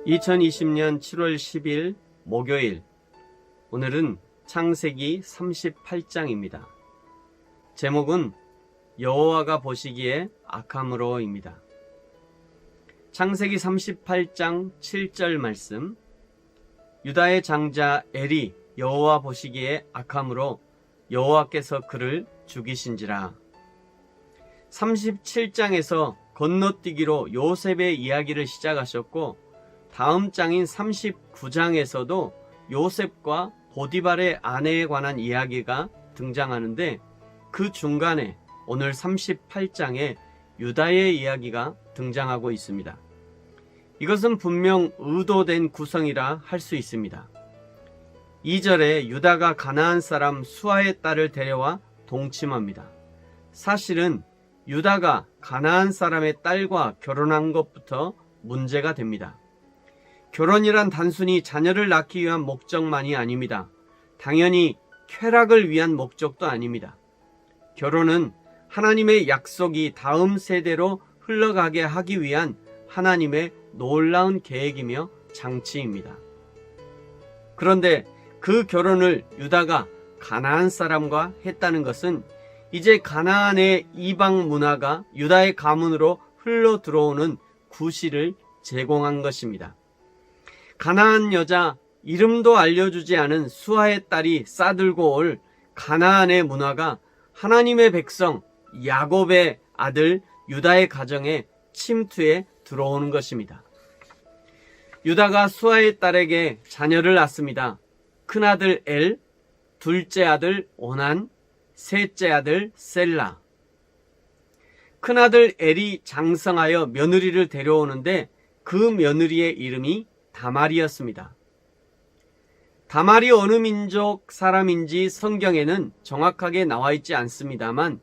2020년 7월 10일 목요일, 오늘은 창세기 38장입니다. 제목은 여호와가 보시기에 악함으로입니다. 창세기 38장 7절 말씀, 유다의 장자 엘이 여호와 보시기에 악함으로 여호와께서 그를 죽이신지라. 37장에서 건너뛰기로 요셉의 이야기를 시작하셨고, 다음 장인 39장에서도 요셉과 보디발의 아내에 관한 이야기가 등장하는데, 그 중간에 오늘 38장에 유다의 이야기가 등장하고 있습니다. 이것은 분명 의도된 구성이라 할 수 있습니다. 2절에 유다가 가나안 사람 수아의 딸을 데려와 동침합니다. 사실은 유다가 가나안 사람의 딸과 결혼한 것부터 문제가 됩니다. 결혼이란 단순히 자녀를 낳기 위한 목적만이 아닙니다. 당연히 쾌락을 위한 목적도 아닙니다. 결혼은 하나님의 약속이 다음 세대로 흘러가게 하기 위한 하나님의 놀라운 계획이며 장치입니다. 그런데 그 결혼을 유다가 가나안 사람과 했다는 것은 이제 가나안의 이방 문화가 유다의 가문으로 흘러 들어오는 구실을 제공한 것입니다. 가나안 여자, 이름도 알려주지 않은 수아의 딸이 싸들고 올 가나안의 문화가 하나님의 백성 야곱의 아들 유다의 가정에 침투해 들어오는 것입니다. 유다가 수아의 딸에게 자녀를 낳습니다. 큰아들 엘, 둘째 아들 오난, 셋째 아들 셀라. 큰아들 엘이 장성하여 며느리를 데려오는데 그 며느리의 이름이 다말이었습니다. 다말이 어느 민족 사람인지 성경에는 정확하게 나와 있지 않습니다만,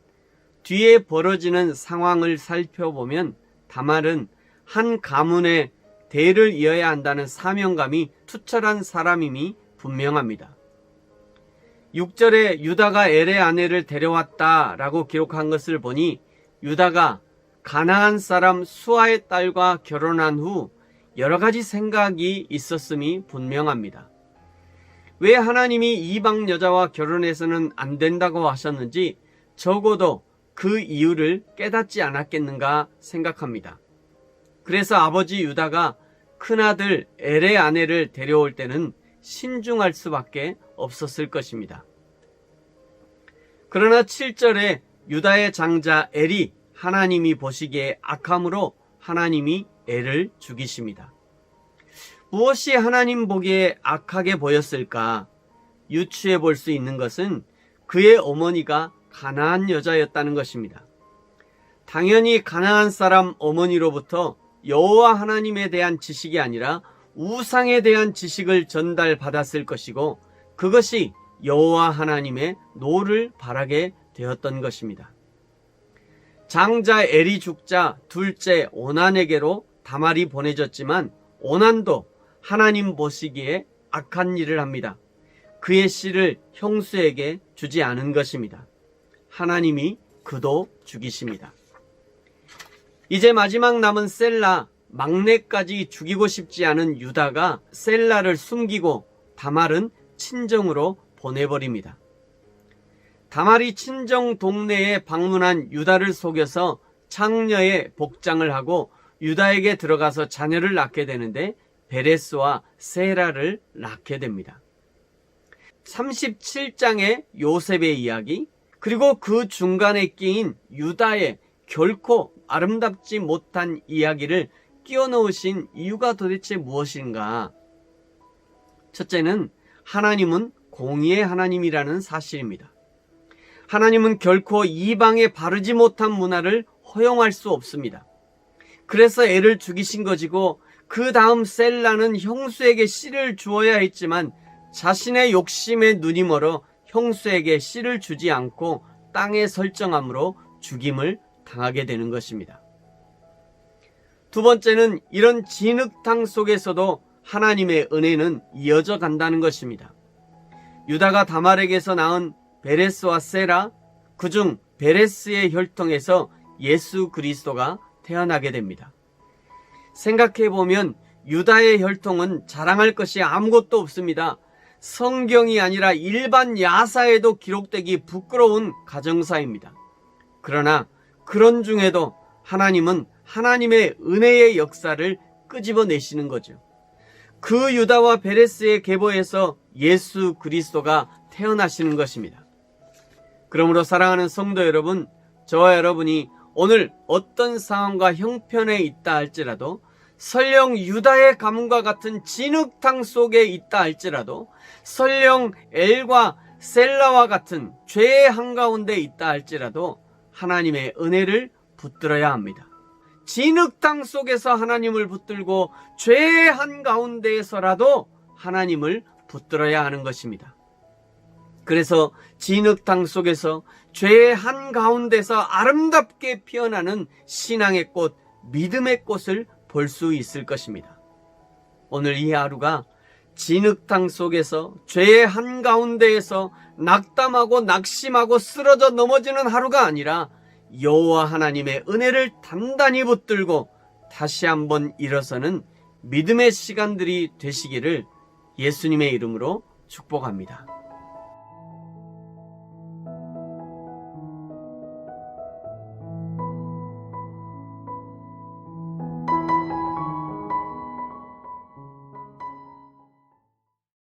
뒤에 벌어지는 상황을 살펴보면 다말은 한 가문의 대를 이어야 한다는 사명감이 투철한 사람임이 분명합니다. 6절에 유다가 엘의 아내를 데려왔다라고 기록한 것을 보니 유다가 가나안 사람 수아의 딸과 결혼한 후 여러 가지 생각이 있었음이 분명합니다. 왜 하나님이 이방 여자와 결혼해서는 안 된다고 하셨는지 적어도 그 이유를 깨닫지 않았겠는가 생각합니다. 그래서 아버지 유다가 큰아들 엘의 아내를 데려올 때는 신중할 수밖에 없었을 것입니다. 그러나 7절에 유다의 장자 엘이 하나님이 보시기에 악함으로 하나님이 엘을 죽이십니다. 무엇이 하나님 보기에 악하게 보였을까? 유추해 볼 수 있는 것은 그의 어머니가 가나안 여자였다는 것입니다. 당연히 가나안 사람 어머니로부터 여호와 하나님에 대한 지식이 아니라 우상에 대한 지식을 전달받았을 것이고, 그것이 여호와 하나님의 노를 바라게 되었던 것입니다. 장자 엘이 죽자 둘째 오난에게로 다말이 보내졌지만 오난도 하나님 보시기에 악한 일을 합니다. 그의 씨를 형수에게 주지 않은 것입니다. 하나님이 그도 죽이십니다. 이제 마지막 남은 셀라, 막내까지 죽이고 싶지 않은 유다가 셀라를 숨기고 다말은 친정으로 보내버립니다. 다말이 친정 동네에 방문한 유다를 속여서 창녀의 복장을 하고 유다에게 들어가서 자녀를 낳게 되는데 베레스와 세라를 낳게 됩니다. 37장의 요셉의 이야기, 그리고 그 중간에 끼인 유다의 결코 아름답지 못한 이야기를 끼워 넣으신 이유가 도대체 무엇인가? 첫째는 하나님은 공의의 하나님이라는 사실입니다. 하나님은 결코 이방의 바르지 못한 문화를 허용할 수 없습니다. 그래서 엘을 죽이신 것이고, 그 다음 셀라는 형수에게 씨를 주어야 했지만 자신의 욕심에 눈이 멀어 형수에게 씨를 주지 않고 땅에 설정함으로 죽임을 당하게 되는 것입니다. 두 번째는 이런 진흙탕 속에서도 하나님의 은혜는 이어져 간다는 것입니다. 유다가 다말에게서 낳은 베레스와 세라, 그중 베레스의 혈통에서 예수 그리스도가 태어나게 됩니다. 생각해보면 유다의 혈통은 자랑할 것이 아무것도 없습니다. 성경이 아니라 일반 야사에도 기록되기 부끄러운 가정사입니다. 그러나 그런 중에도 하나님은 하나님의 은혜의 역사를 끄집어내시는 거죠. 그 유다와 베레스의 계보에서 예수 그리스도가 태어나시는 것입니다. 그러므로 사랑하는 성도 여러분, 저와 여러분이 오늘 어떤 상황과 형편에 있다 할지라도, 설령 유다의 가문과 같은 진흙탕 속에 있다 할지라도, 설령 엘과 셀라와 같은 죄의 한가운데 있다 할지라도 하나님의 은혜를 붙들어야 합니다. 진흙탕 속에서 하나님을 붙들고 죄의 한가운데에서라도 하나님을 붙들어야 하는 것입니다. 그래서 진흙탕 속에서 죄의 한가운데서 아름답게 피어나는 신앙의 꽃, 믿음의 꽃을 볼 수 있을 것입니다. 오늘 이 하루가 진흙탕 속에서 죄의 한가운데에서 낙담하고 낙심하고 쓰러져 넘어지는 하루가 아니라 여호와 하나님의 은혜를 단단히 붙들고 다시 한번 일어서는 믿음의 시간들이 되시기를 예수님의 이름으로 축복합니다.